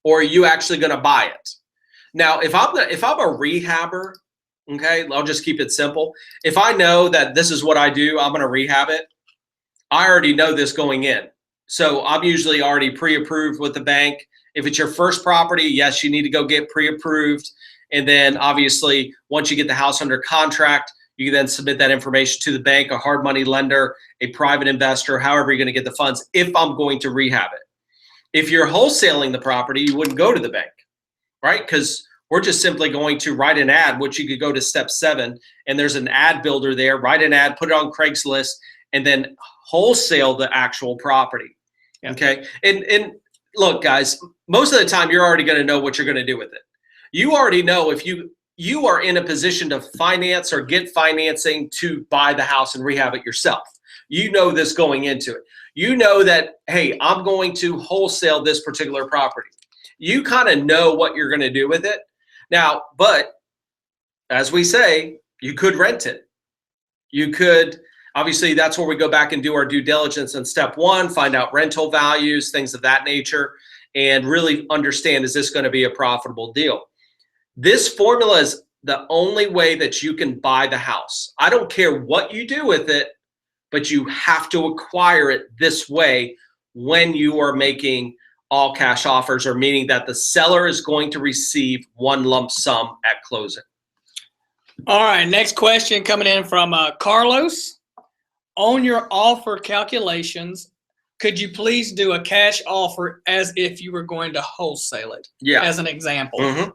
or are you actually going to buy it? Now, if I'm a rehabber, okay, I'll just keep it simple. If I know that this is what I do, I'm going to rehab it. I already know this going in. So I'm usually already pre-approved with the bank. If it's your first property, yes, you need to go get pre-approved. And then obviously, once you get the house under contract, you can then submit that information to the bank, a hard money lender, a private investor, however you're going to get the funds, if I'm going to rehab it. If you're wholesaling the property, you wouldn't go to the bank, right? Because we're just simply going to write an ad, which you could go to step 7, and there's an ad builder there, write an ad, put it on Craigslist, and then wholesale the actual property, okay? And look, guys, most of the time, you're already going to know what you're going to do with it. You already know if you are in a position to finance or get financing to buy the house and rehab it yourself. You know this going into it. You know that, hey, I'm going to wholesale this particular property. You kind of know what you're going to do with it. Now, but as we say, you could rent it. You could, obviously, that's where we go back and do our due diligence in step 1, find out rental values, things of that nature, and really understand, is this going to be a profitable deal? This formula is the only way that you can buy the house. I don't care what you do with it, but you have to acquire it this way when you are making all cash offers, or meaning that the seller is going to receive one lump sum at closing. All right, next question coming in from Carlos. On your offer calculations, could you please do a cash offer as if you were going to wholesale it? Yeah. As an example. Mm-hmm.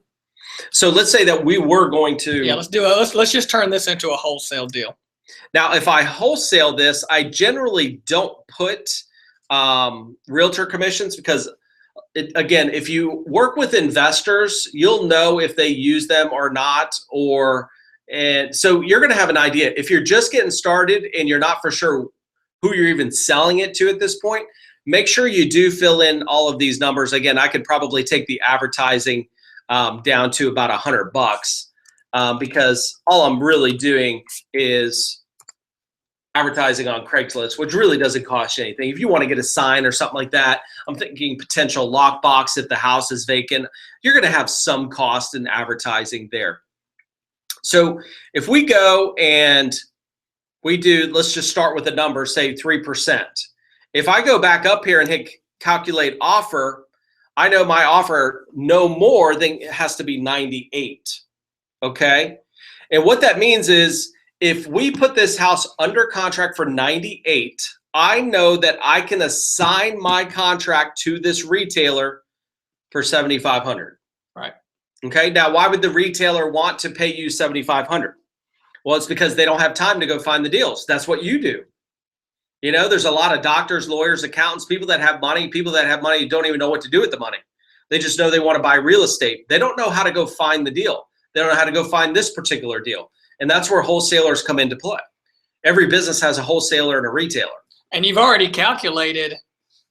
So let's say that we were going to. Yeah, let's just turn this into a wholesale deal. Now, if I wholesale this, I generally don't put realtor commissions because, again, if you work with investors, you'll know if they use them or not, and so you're going to have an idea. If you're just getting started and you're not for sure who you're even selling it to at this point, make sure you do fill in all of these numbers. Again, I could probably take the advertising down to about $100 because all I'm really doing is advertising on Craigslist, which really doesn't cost you anything. If you want to get a sign or something like that, I'm thinking potential lockbox if the house is vacant, you're going to have some cost in advertising there. So if we go and we do, let's just start with a number, say 3%. If I go back up here and hit calculate offer, I know my offer no more than it has to be 98, okay? And what that means is if we put this house under contract for 98, I know that I can assign my contract to this retailer for $7,500. Right. Okay, now why would the retailer want to pay you $7,500? Well, it's because they don't have time to go find the deals. That's what you do. You know, there's a lot of doctors, lawyers, accountants, people that have money don't even know what to do with the money. They just know they want to buy real estate. They don't know how to go find the deal. They don't know how to go find this particular deal. And that's where wholesalers come into play. Every business has a wholesaler and a retailer. And you've already calculated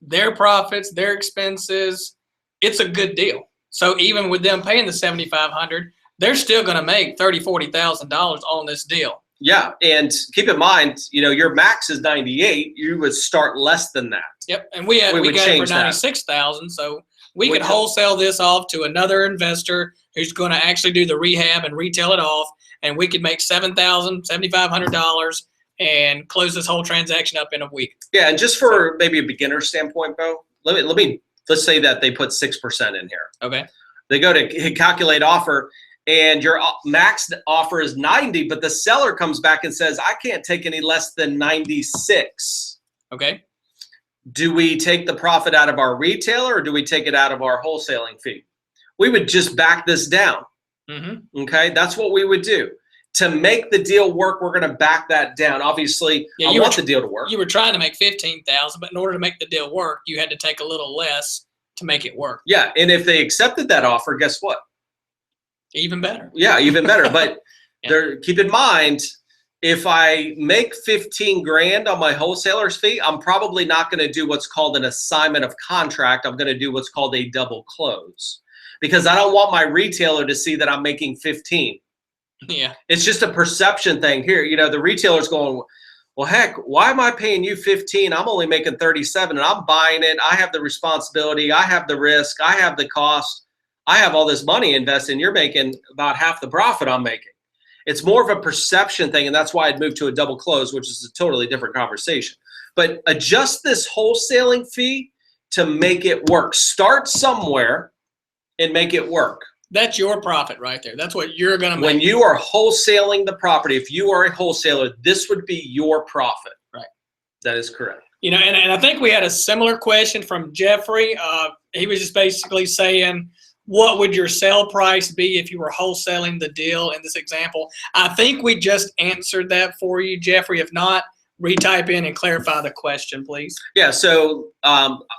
their profits, their expenses. It's a good deal. So even with them paying the $7,500, they're still going to make $30,000, $40,000 on this deal. Yeah, and keep in mind, your max is 98. You would start less than that. Yep, and we got it for 96,000. So we could wholesale this off to another investor who's going to actually do the rehab and retail it off, and we could make $7,000, $7,500 and close this whole transaction up in a week. Yeah, and just for maybe a beginner standpoint, Bo, let's say that they put 6% in here. Okay. They go to calculate offer, and your max offer is 90, but the seller comes back and says, I can't take any less than 96. Okay. Do we take the profit out of our retailer, or do we take it out of our wholesaling fee? We would just back this down. Mm-hmm. Okay, that's what we would do. To make the deal work, we're going to back that down. Obviously, I want the deal to work. You were trying to make $15,000, but in order to make the deal work, you had to take a little less to make it work. Yeah, and if they accepted that offer, guess what? Even better. Yeah, even better. But keep in mind, if I make 15 grand on my wholesaler's fee, I'm probably not going to do what's called an assignment of contract. I'm going to do what's called a double close, because I don't want my retailer to see that I'm making 15. Yeah. It's just a perception thing here. The retailer's going, well, heck, why am I paying you 15? I'm only making 37 and I'm buying it. I have the responsibility. I have the risk. I have the cost. I have all this money invested, and you're making about half the profit I'm making. It's more of a perception thing, and that's why I'd move to a double close, which is a totally different conversation. But adjust this wholesaling fee to make it work. Start somewhere and make it work. That's your profit right there. That's what you're going to make. When you are wholesaling the property, if you are a wholesaler, this would be your profit. Right. That is correct. And I think we had a similar question from Jeffrey. He was just basically saying, what would your sale price be if you were wholesaling the deal in this example? I think we just answered that for you, Jeffrey. If not, retype in and clarify the question, please. Yeah, so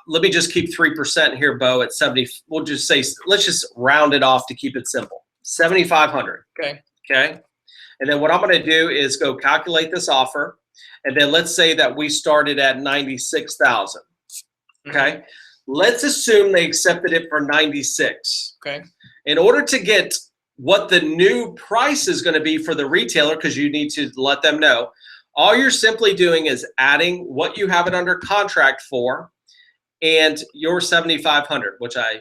let me just keep 3% here, Bo, at 70. We'll just say, let's just round it off to keep it simple. 7,500. Okay. Okay. And then what I'm going to do is go calculate this offer. And then let's say that we started at 96,000. Okay. Mm-hmm. Let's assume they accepted it for 96. Okay. In order to get what the new price is going to be for the retailer, because you need to let them know, all you're simply doing is adding what you have it under contract for and your 7,500, which I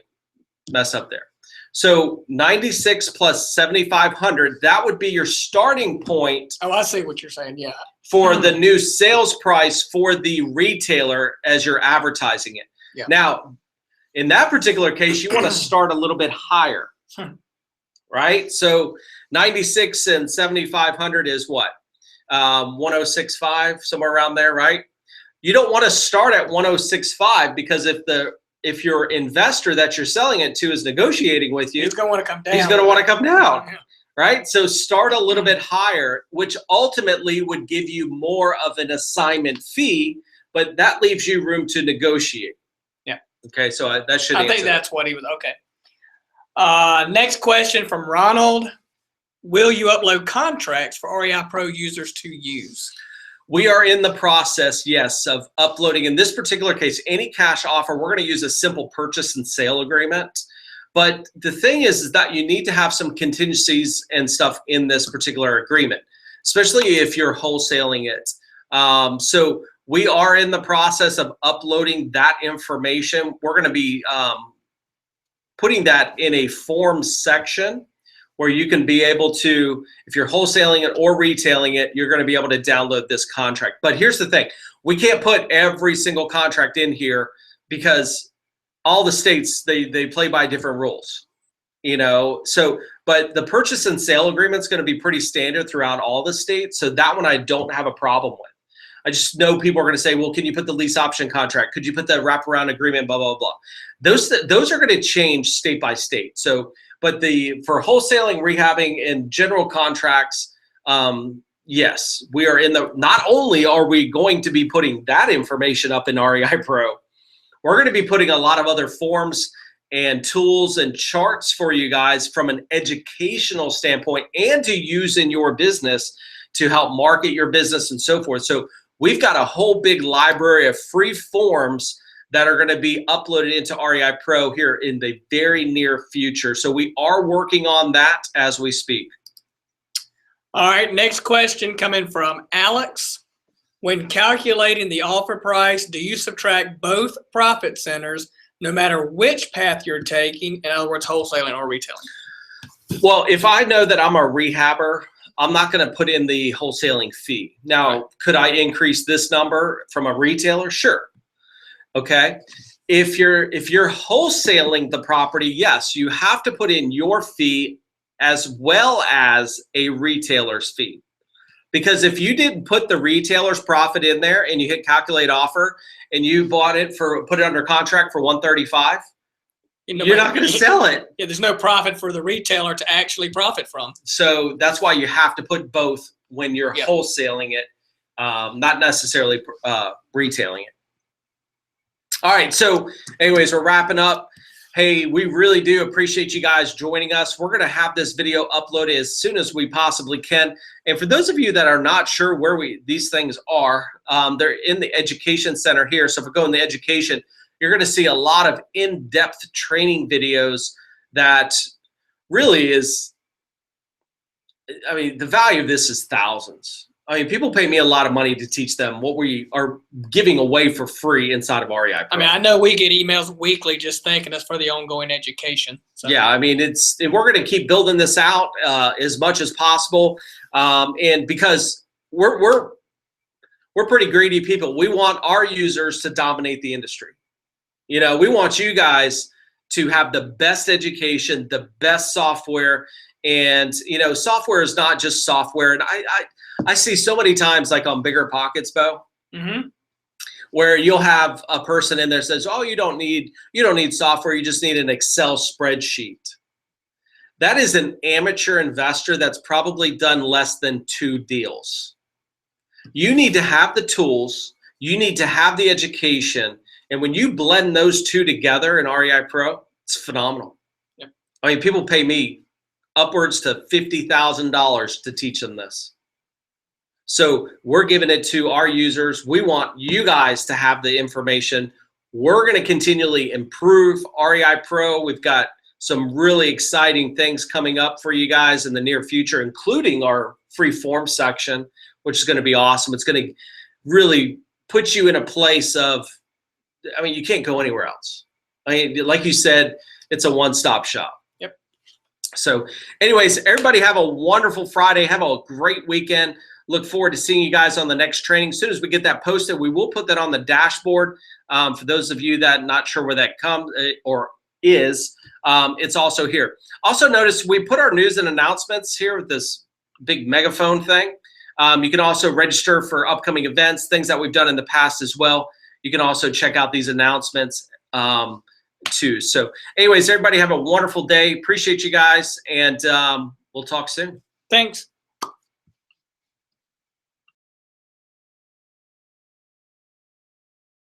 mess up there. So 96 plus 7,500, that would be your starting point. Oh, I see what you're saying. Yeah. For the new sales price for the retailer as you're advertising it. Yeah. Now, in that particular case, you want to start a little bit higher, right? So 96 and 7,500 is what? 1,065, somewhere around there, right? You don't want to start at 1,065, because if your investor that you're selling it to is negotiating with you, he's going to want to come down. He's going to want to come down, right? So start a little bit higher, which ultimately would give you more of an assignment fee, but that leaves you room to negotiate. Yeah. Okay, so that should I think that's what he was. Okay. Next question from Ronald. Will you upload contracts for REIPro users to use? We are in the process, yes, of uploading. In this particular case, any cash offer, we're going to use a simple purchase and sale agreement. But the thing is that you need to have some contingencies and stuff in this particular agreement, especially if you're wholesaling it. So we are in the process of uploading that information. We're going to be putting that in a forms section where you can be able to, if you're wholesaling it or retailing it, you're going to be able to download this contract. But here's the thing. We can't put every single contract in here because all the states, they play by different rules, So, but the purchase and sale agreement is going to be pretty standard throughout all the states. So that one I don't have a problem with. I just know people are going to say, well, can you put the lease option contract? Could you put the wraparound agreement, blah, blah, blah. Those are going to change state by state. So, but for wholesaling, rehabbing, and general contracts, yes, we are not only are we going to be putting that information up in REIPro, we're going to be putting a lot of other forms and tools and charts for you guys from an educational standpoint and to use in your business to help market your business and so forth. So we've got a whole big library of free forms that are going to be uploaded into REIPro here in the very near future. So we are working on that as we speak. All right, next question coming from Alex. When calculating the offer price, do you subtract both profit centers no matter which path you're taking? In other words, wholesaling or retailing? Well, if I know that I'm a rehabber, I'm not going to put in the wholesaling fee. Now, could I increase this number from a retailer? Sure. Okay. If you're wholesaling the property, yes, you have to put in your fee as well as a retailer's fee. Because if you didn't put the retailer's profit in there and you hit calculate offer and you put it under contract for $135, you're not going to sell it. Yeah, there's no profit for the retailer to actually profit from. So that's why you have to put both when you're wholesaling it, not necessarily retailing it. All right. So anyways, we're wrapping up. Hey, we really do appreciate you guys joining us. We're going to have this video uploaded as soon as we possibly can. And for those of you that are not sure where these things are, they're in the education center here. So if we go in the education, you're going to see a lot of in-depth training videos that really is, I mean, the value of this is thousands. I mean, people pay me a lot of money to teach them what we are giving away for free inside of REIPro. I mean, I know we get emails weekly just thanking us for the ongoing education. So. Yeah, I mean, we're going to keep building this out as much as possible, and because we're pretty greedy people, we want our users to dominate the industry. You know, we want you guys to have the best education, the best software, and you know, software is not just software. And I see so many times, like on Bigger Pockets, Bo, where you'll have a person in there that says, "Oh, you don't need software. You just need an Excel spreadsheet." That is an amateur investor that's probably done less than 2 deals. You need to have the tools. You need to have the education. And when you blend those two together in REIPro, it's phenomenal. Yep. I mean, people pay me upwards to $50,000 to teach them this. So we're giving it to our users. We want you guys to have the information. We're going to continually improve REIPro. We've got some really exciting things coming up for you guys in the near future, including our free form section, which is going to be awesome. It's going to really put you in a place of, I mean, you can't go anywhere else. I mean, like you said, it's a one-stop shop. Yep. So anyways, everybody have a wonderful Friday. Have a great weekend. Look forward to seeing you guys on the next training. As soon as we get that posted, we will put that on the dashboard. For those of you that not sure where that comes or is, it's also here. Also notice we put our news and announcements here with this big megaphone thing. You can also register for upcoming events, things that we've done in the past as well. You can also check out these announcements too. So anyways, everybody have a wonderful day. Appreciate you guys, and we'll talk soon. Thanks.